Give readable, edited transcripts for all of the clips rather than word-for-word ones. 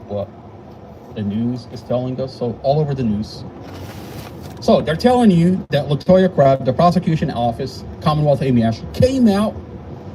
what the news is telling us. So all over the news. So they're telling you that Latoya Crab, the prosecution office, Commonwealth Amy Ash, came out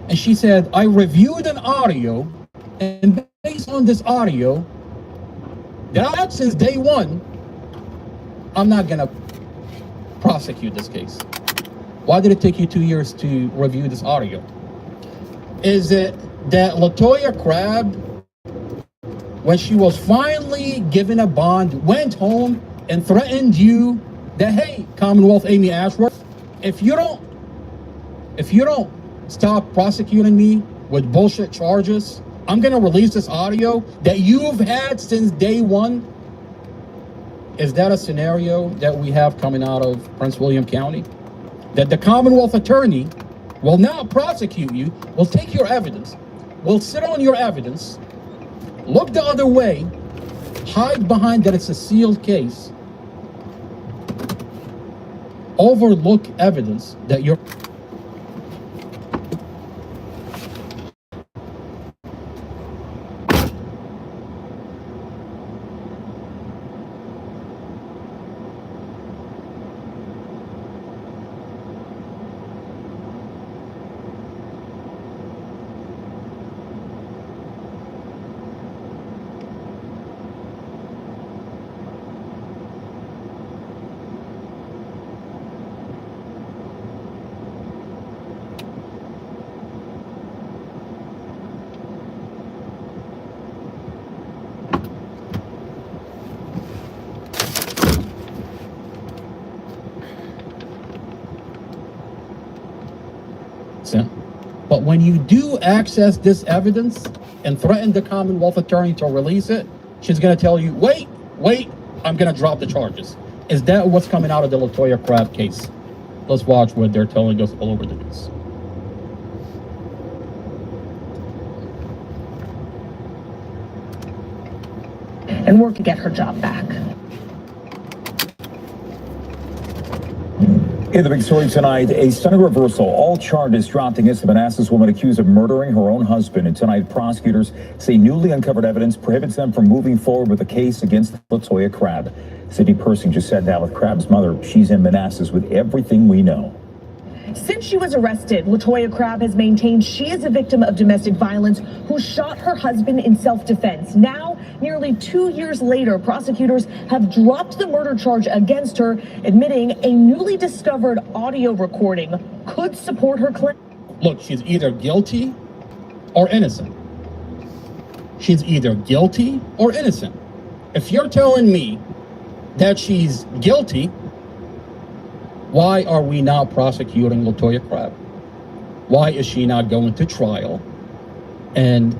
and she said, I reviewed an audio, and based on this audio that I've had since day one, I'm not gonna prosecute this case. Why did it take you 2 years to review this audio? Is it that Latoya Crab, when she was finally given a bond, went home and threatened you that, hey, Commonwealth Amy Ashworth, if you don't stop prosecuting me with bullshit charges, I'm gonna release this audio that you've had since day one? Is that a scenario that we have coming out of Prince William County? That the Commonwealth attorney will not prosecute you, will take your evidence, will sit on your evidence, look the other way, hide behind that it's a sealed case, overlook evidence that you're... But when you do access this evidence and threaten the Commonwealth attorney to release it, she's going to tell you, wait, I'm going to drop the charges. Is that what's coming out of the Latoya Crab case? Let's watch what they're telling us all over the news. And work to get her job back. In the big story tonight, a stunning reversal. All charges dropped against the Manassas woman accused of murdering her own husband. And tonight, prosecutors say newly uncovered evidence prohibits them from moving forward with a case against Latoya Crab. Sydney Persing just sat down with Crab's mother. She's in Manassas with everything we know. Since she was arrested, Latoya Crab has maintained she is a victim of domestic violence who shot her husband in self-defense. Now, nearly 2 years later, prosecutors have dropped the murder charge against her, admitting a newly discovered audio recording could support her claim. Look, she's either guilty or innocent. She's either guilty or innocent. If you're telling me that she's guilty, why are we not prosecuting Latoya Crab? Why is she not going to trial and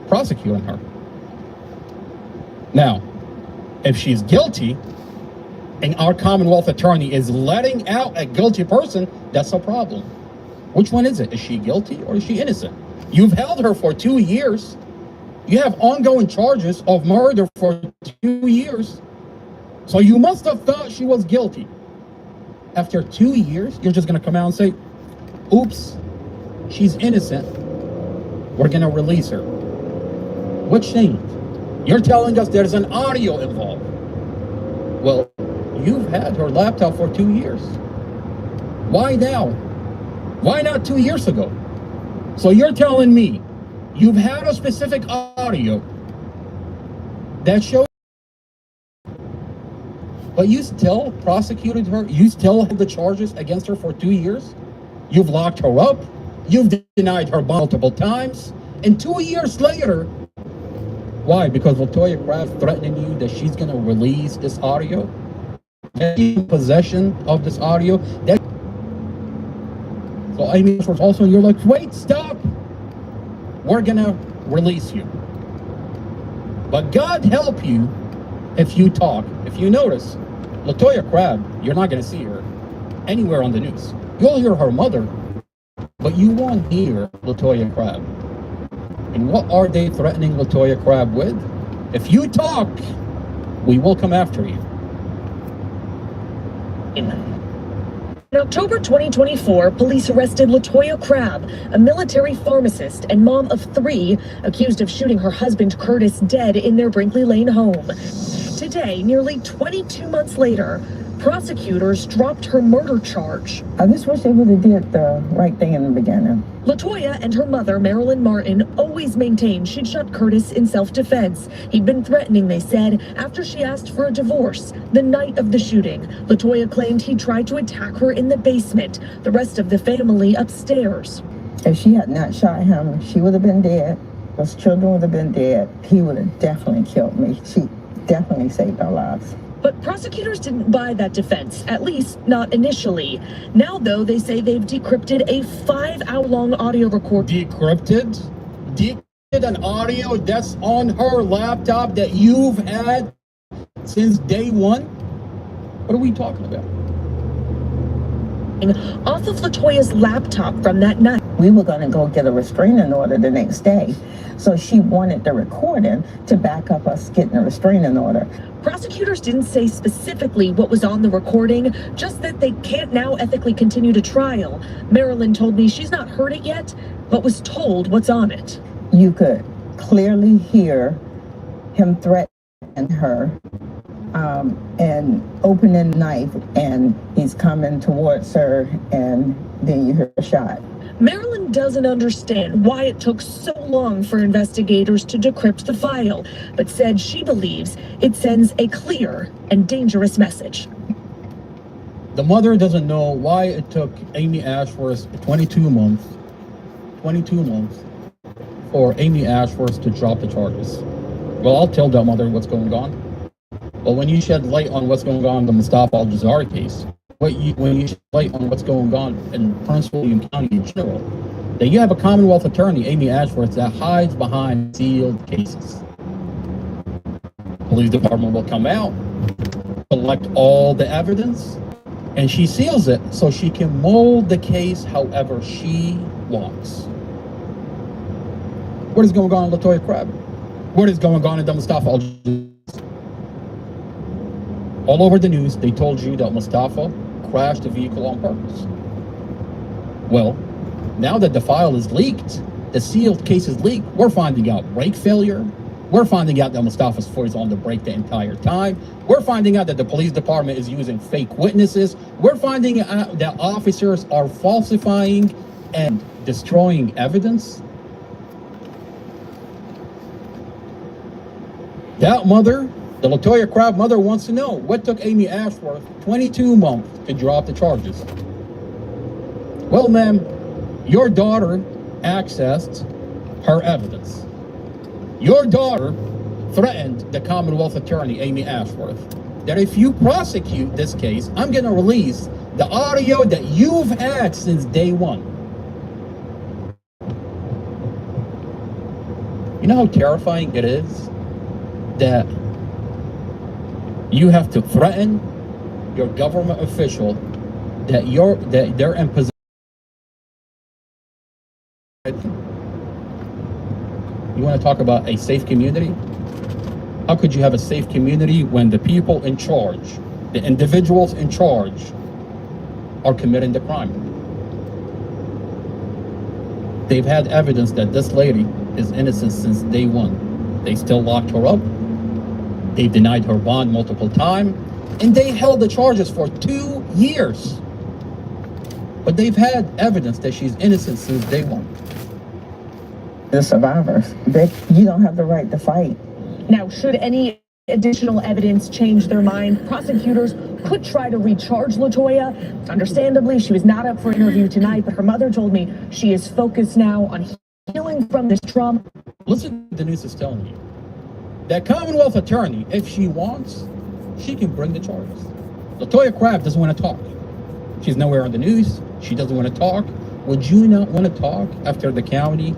prosecuting her? Now, if she's guilty and our Commonwealth attorney is letting out a guilty person, that's a problem. Which one is it? Is she guilty or is she innocent? You've held her for 2 years. You have ongoing charges of murder for 2 years. So you must have thought she was guilty. After 2 years, you're just going to come out and say, oops, she's innocent. We're going to release her. Which thing? You're telling us there's an audio involved. Well, you've had her laptop for 2 years. Why now? Why not 2 years ago? So you're telling me you've had a specific audio that shows, but you still prosecuted her? You still had the charges against her for 2 years? You've locked her up? You've denied her multiple times? And 2 years later, why? Because Latoya Crab threatening you that she's going to release this audio? In possession of this audio? So I mean, also you're like, wait, stop. We're going to release you. But God help you if you talk. If you notice, Latoya Crab, you're not going to see her anywhere on the news. You'll hear her mother, but you won't hear Latoya Crab. And what are they threatening Latoya Crab with? If you talk, we will come after you. In October 2024, police arrested Latoya Crab, a military pharmacist and mom of 3, accused of shooting her husband Curtis dead in their Brinkley Lane home. Today, nearly 22 months later, prosecutors dropped her murder charge. I just wish they would have did the right thing in the beginning. Latoya and her mother, Marilyn Martin, always maintained she'd shot Curtis in self-defense. He'd been threatening, they said, after she asked for a divorce. The night of the shooting, Latoya claimed he tried to attack her in the basement, the rest of the family upstairs. If she had not shot him, she would have been dead. Those children would have been dead. He would have definitely killed me. She definitely saved our lives. But prosecutors didn't buy that defense, at least not initially. Now, though, they say they've decrypted a 5-hour-long audio recording. Decrypted? Decrypted an audio that's on her laptop that you've had since day one? What are we talking about? Off of Latoya's laptop from that night. We were going to go get a restraining order the next day. So she wanted the recording to back up us getting a restraining order. Prosecutors didn't say specifically what was on the recording, just that they can't now ethically continue to trial. Marilyn told me she's not heard it yet, but was told what's on it. You could clearly hear him threatening her and opening the knife, and he's coming towards her, and then you hear a shot. Marilyn doesn't understand why it took so long for investigators to decrypt the file, but said she believes it sends a clear and dangerous message. The mother doesn't know why it took Amy Ashworth 22 months for Amy Ashworth to drop the charges. Well, I'll tell that mother what's going on. But when you shed light on what's going on in the Mustafa Alazari case, when you shed light on what's going on in Prince William County in general, that you have a Commonwealth attorney, Amy Ashworth, that hides behind sealed cases. Police department will come out, collect all the evidence, and she seals it so she can mold the case however she wants. What is going on in Latoya Crab? What is going on in the Mustafa Alazari? All over the news, they told you that Mustafa crashed the vehicle on purpose. Well, now that the file is leaked, the sealed case is leaked, we're finding out brake failure. We're finding out that Mustafa's foot is on the brake the entire time. We're finding out that the police department is using fake witnesses. We're finding out that officers are falsifying and destroying evidence. That mother, the Latoya Crab mother, wants to know what took Amy Ashworth 22 months to drop the charges. Well, ma'am, your daughter accessed her evidence. Your daughter threatened the Commonwealth attorney, Amy Ashworth, that if you prosecute this case, I'm going to release the audio that you've had since day one. You know how terrifying it is that you have to threaten your government official that they're in possession. You want to talk about a safe community? How could you have a safe community when the people in charge, the individuals in charge, are committing the crime? They've had evidence that this lady is innocent since day one. They still locked her up. They denied her bond multiple times, and they held the charges for 2 years. But they've had evidence that she's innocent since day one. The survivors, you don't have the right to fight. Now, should any additional evidence change their mind, prosecutors could try to recharge Latoya. Understandably, she was not up for interview tonight, but her mother told me she is focused now on healing from this trauma. Listen to what the news is telling you. That Commonwealth attorney, if she wants, she can bring the charges. Latoya Crab doesn't want to talk. She's nowhere on the news. She doesn't want to talk. Would you not want to talk after the county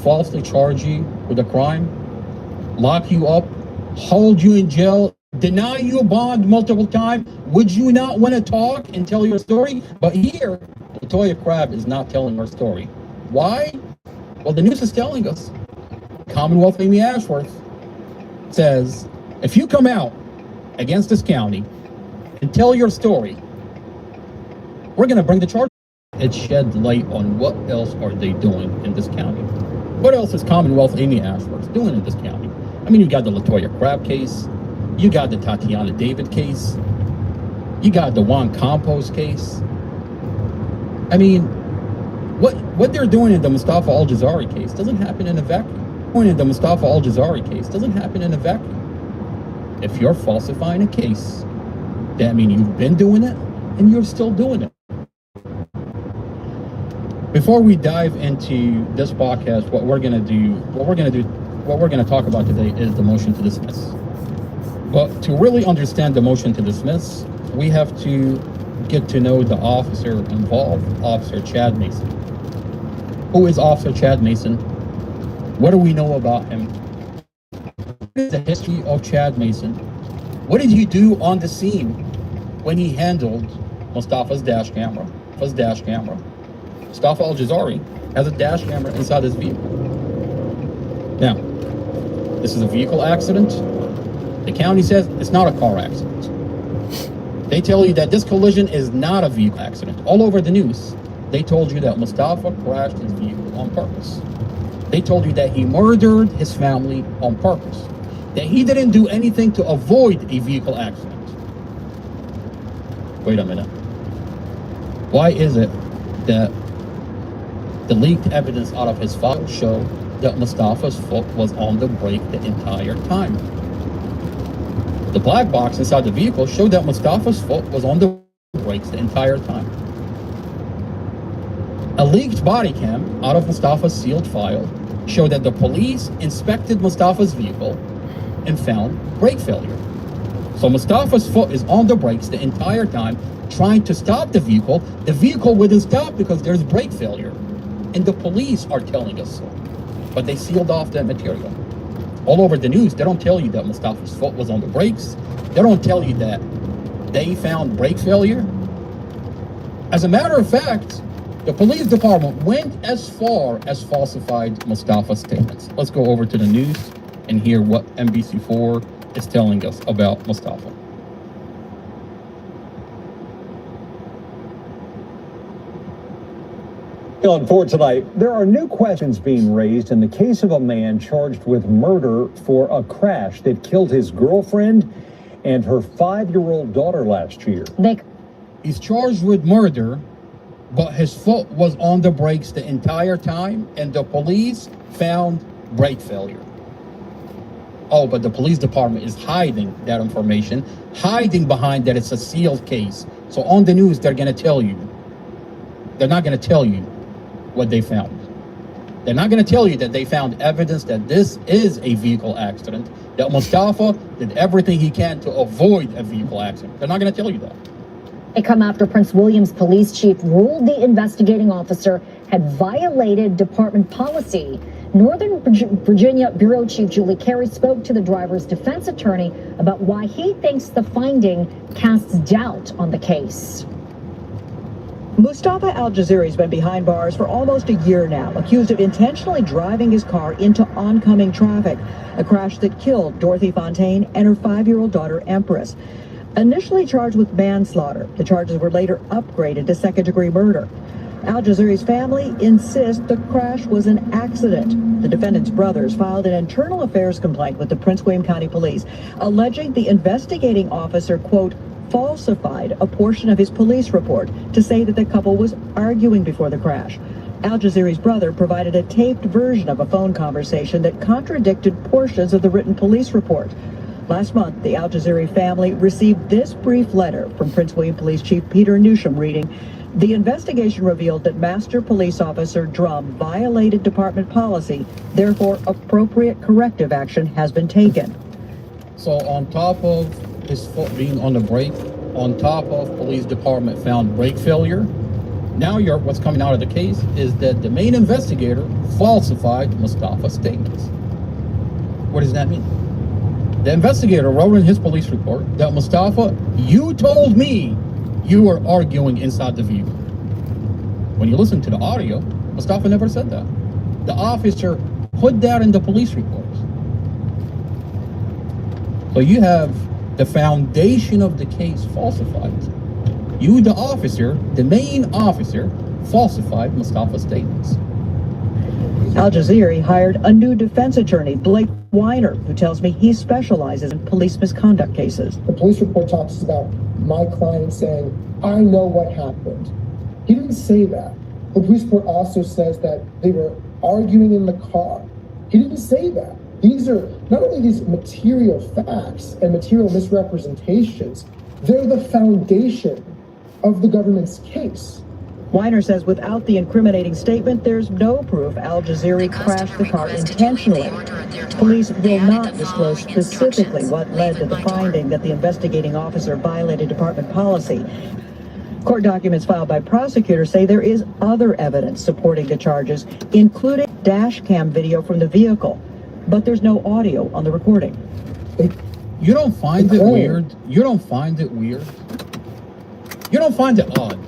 falsely charge you with a crime, lock you up, hold you in jail, deny you a bond multiple times? Would you not want to talk and tell your story? But here, Latoya Crab is not telling her story. Why? Well, the news is telling us. Commonwealth Amy Ashworth says, if you come out against this county and tell your story, We're going to bring the charge. It shed light on what else are they doing in this county. What else is Commonwealth Amy Ashworth doing in this county? I mean, you got the Latoya Crab case. You got the Tatiana David case. You got the Juan Campos case. I mean, what they're doing in the Mustafa Alazari case doesn't happen in a vacuum. In the Mustafa Alazari case doesn't happen in a vacuum. If you're falsifying a case, that means you've been doing it and you're still doing it. Before we dive into this podcast, what we're going to talk about today is the motion to dismiss. But to really understand the motion to dismiss, we have to get to know the officer involved, Officer Chad Mason. Who is Officer Chad Mason? What do we know about him? What is the history of Chad Mason? What did he do on the scene when he handled Mustafa's dash camera? Mustafa Alazari has a dash camera inside his vehicle. Now, this is a vehicle accident. The county says it's not a car accident. They tell you that this collision is not a vehicle accident. All over the news, they told you that Mustafa crashed his vehicle on purpose. They told you that he murdered his family on purpose. That he didn't do anything to avoid a vehicle accident. Wait a minute. Why is it that the leaked evidence out of his file show that Mustafa's foot was on the brake the entire time? The black box inside the vehicle showed that Mustafa's foot was on the brakes the entire time. A leaked body cam out of Mustafa's sealed file showed that the police inspected Mustafa's vehicle and found brake failure. So Mustafa's foot is on the brakes the entire time, trying to stop the vehicle. The vehicle wouldn't stop because there's brake failure. And the police are telling us so. But they sealed off that material. All over the news, they don't tell you that Mustafa's foot was on the brakes. They don't tell you that they found brake failure. As a matter of fact, the police department went as far as falsified Mustafa's statements. Let's go over to the news and hear what NBC4 is telling us about Mustafa. On 4 tonight, there are new questions being raised in the case of a man charged with murder for a crash that killed his girlfriend and her 5-year-old daughter last year. He's charged with murder, but his foot was on the brakes the entire time, and the police found brake failure. Oh, but the police department is hiding that information, hiding behind that it's a sealed case. So on the news, they're going to tell you. They're not going to tell you what they found. They're not going to tell you that they found evidence that this is a vehicle accident, that Mustafa did everything he can to avoid a vehicle accident. They're not going to tell you that. It come after Prince William's police chief ruled the investigating officer had violated department policy. Northern Virginia Bureau Chief Julie Carey spoke to the driver's defense attorney about why he thinks the finding casts doubt on the case. Mustafa Alazari's been behind bars for almost a year now, accused of intentionally driving his car into oncoming traffic, a crash that killed Dorothy Fontaine and her 5-year-old daughter, Empress. Initially charged with manslaughter, the charges were later upgraded to second-degree murder. Alazari's family insists the crash was an accident. The defendant's brothers filed an internal affairs complaint with the Prince William County Police, alleging the investigating officer, quote, falsified a portion of his police report to say that the couple was arguing before the crash. Alazari's brother provided a taped version of a phone conversation that contradicted portions of the written police report. Last month, the Alazari family received this brief letter from Prince William Police Chief Peter Newsham reading, "The investigation revealed that Master Police Officer Drum violated department policy. Therefore, appropriate corrective action has been taken." So on top of his foot being on the brake, on top of police department found brake failure, now what's coming out of the case is that the main investigator falsified Mustafa's statements. What does that mean? The investigator wrote in his police report that Mustafa, you told me you were arguing inside the vehicle. When you listen to the audio, Mustafa never said that. The officer put that in the police report. So you have the foundation of the case falsified. You, the officer, the main officer, falsified Mustafa's statements. Alazari hired a new defense attorney, Blake Weiner, who tells me he specializes in police misconduct cases. The police report talks about my client saying, I know what happened. He didn't say that. The police report also says that they were arguing in the car. He didn't say that. These are not only these material facts and material misrepresentations, they're the foundation of the government's case. Weiner says without the incriminating statement, there's no proof Alazari crashed the car intentionally. Police will not disclose specifically what led to the finding that the investigating officer violated department policy. Court documents filed by prosecutors say there is other evidence supporting the charges, including dash cam video from the vehicle, but there's no audio on the recording. You don't find it weird? You don't find it weird? You don't find it odd?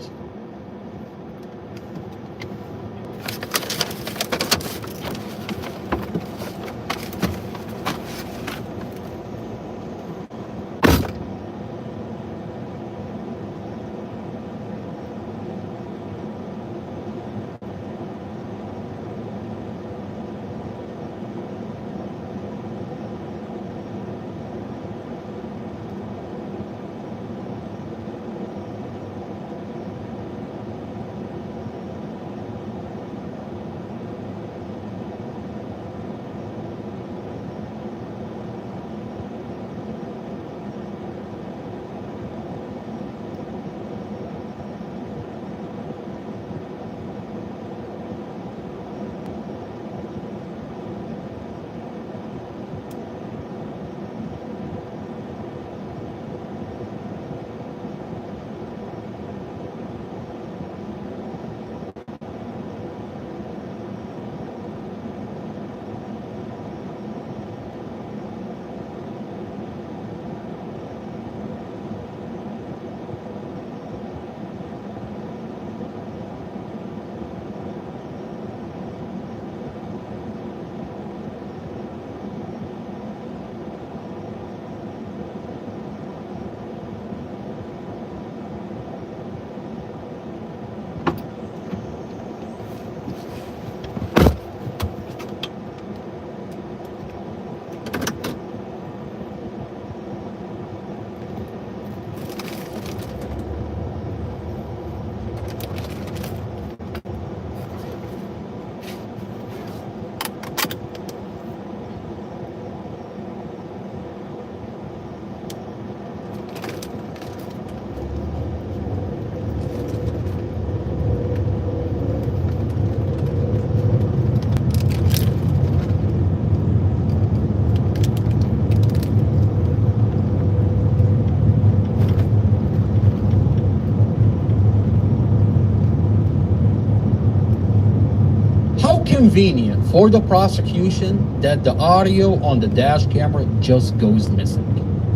Convenient for the prosecution that the audio on the dash camera just goes missing.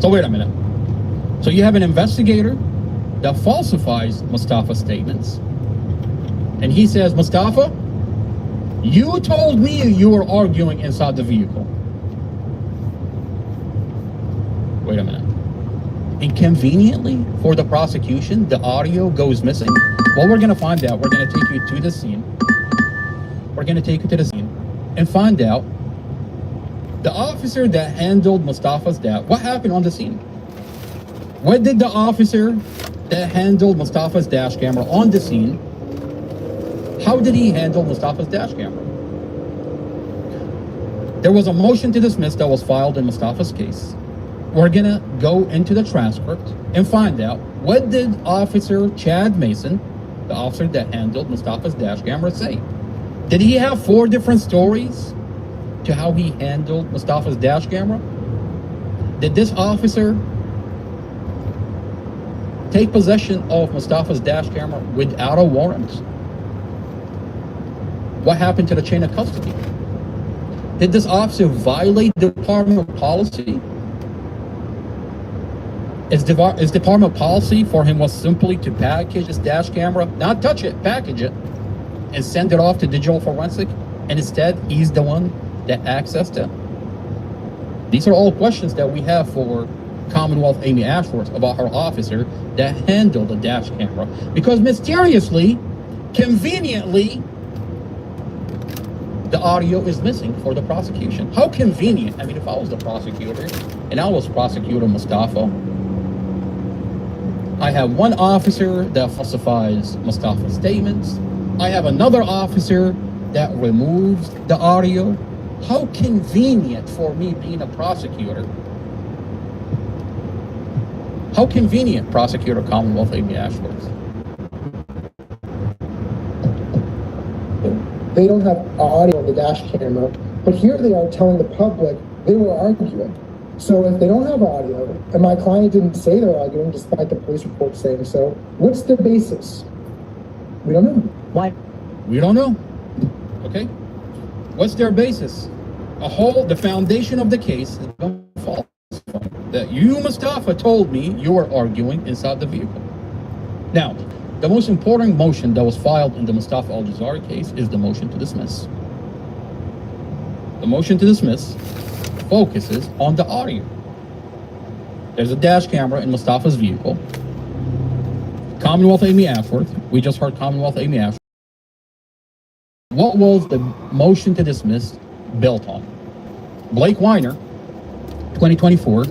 So wait a minute. So you have an investigator that falsifies Mustafa's statements, and he says, Mustafa, you told me you were arguing inside the vehicle. Wait a minute. And conveniently for the prosecution, the audio goes missing. Well, we're gonna find out. We're gonna take you to the scene. We're going to take you to the scene and find out the officer that handled Mustafa's dad. What happened on the scene? What did the officer that handled Mustafa's dash camera on the scene, how did he handle Mustafa's dash camera? There was a motion to dismiss that was filed in Mustafa's case. We're going to go into the transcript and find out what did Officer Chad Mason, the officer that handled Mustafa's dash camera, say. Did he have 4 different stories to how he handled Mustafa's dash camera? Did this officer take possession of Mustafa's dash camera without a warrant? What happened to the chain of custody? Did this officer violate department policy? Is department policy for him was simply to package his dash camera, not touch it, package it, and send it off to digital forensic, and instead he's the one that accessed it? These are all questions that we have for Commonwealth Amy Ashworth about her officer that handled the dash camera, because mysteriously, conveniently, the audio is missing for the prosecution. How convenient. I mean, if I was the prosecutor and I was prosecutor Mustafa, I have one officer that falsifies Mustafa's statements. I have another officer that removes the audio. How convenient for me being a prosecutor. How convenient, Prosecutor Commonwealth Amy Ashworth. They don't have audio of the dash camera, but here they are telling the public they were arguing. So if they don't have audio, and my client didn't say they're arguing despite the police report saying so, what's the basis? We don't know. Why? We don't know. Okay? What's their basis? The foundation of the case is false. That you, Mustafa, told me you were arguing inside the vehicle. Now, the most important motion that was filed in the Mustafa Alazari case is the motion to dismiss. The motion to dismiss focuses on the audio. There's a dash camera in Mustafa's vehicle. Commonwealth Amy Ashworth, we just heard Commonwealth Amy Ashworth. What was the motion to dismiss built on? Blake Weiner, 2024,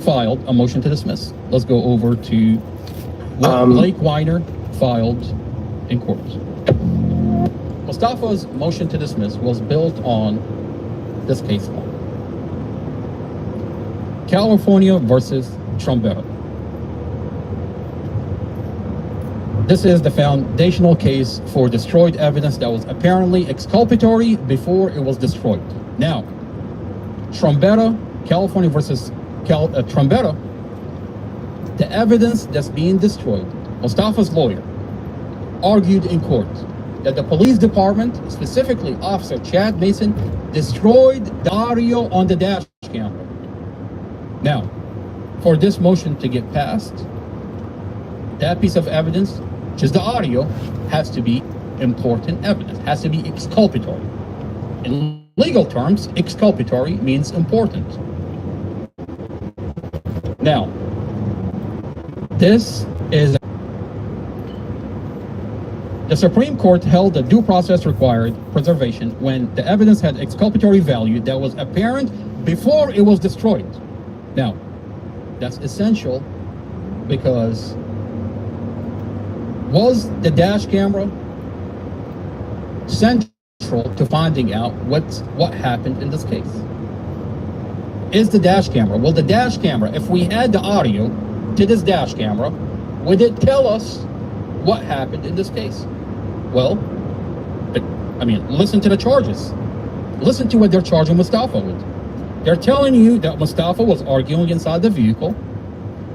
filed a motion to dismiss. Let's go over to what Blake Weiner filed in court. Mustafa's motion to dismiss was built on this case law. California versus Trombetta. This is the foundational case for destroyed evidence that was apparently exculpatory before it was destroyed. Now, Trombetta, California versus Trombetta, the evidence that's being destroyed, Mustafa's lawyer argued in court that the police department, specifically Officer Chad Mason, destroyed the audio on the dash camera. Now, for this motion to get passed, that piece of evidence, which is the audio, has to be important evidence, has to be exculpatory. In legal terms, exculpatory means important. Now, this is the Supreme Court held that due process required preservation when the evidence had exculpatory value that was apparent before it was destroyed. Now, that's essential because was the dash camera central to finding out what happened in this case? Is the dash camera, well, the dash camera, if we had the audio to this dash camera, would it tell us what happened in this case? Well, listen to the charges. Listen to what they're charging Mustafa with. They're telling you that Mustafa was arguing inside the vehicle,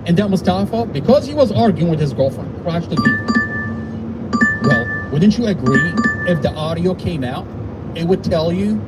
and that Mustafa, because he was arguing with his girlfriend, crashed the vehicle. Well, wouldn't you agree if the audio came out, it would tell you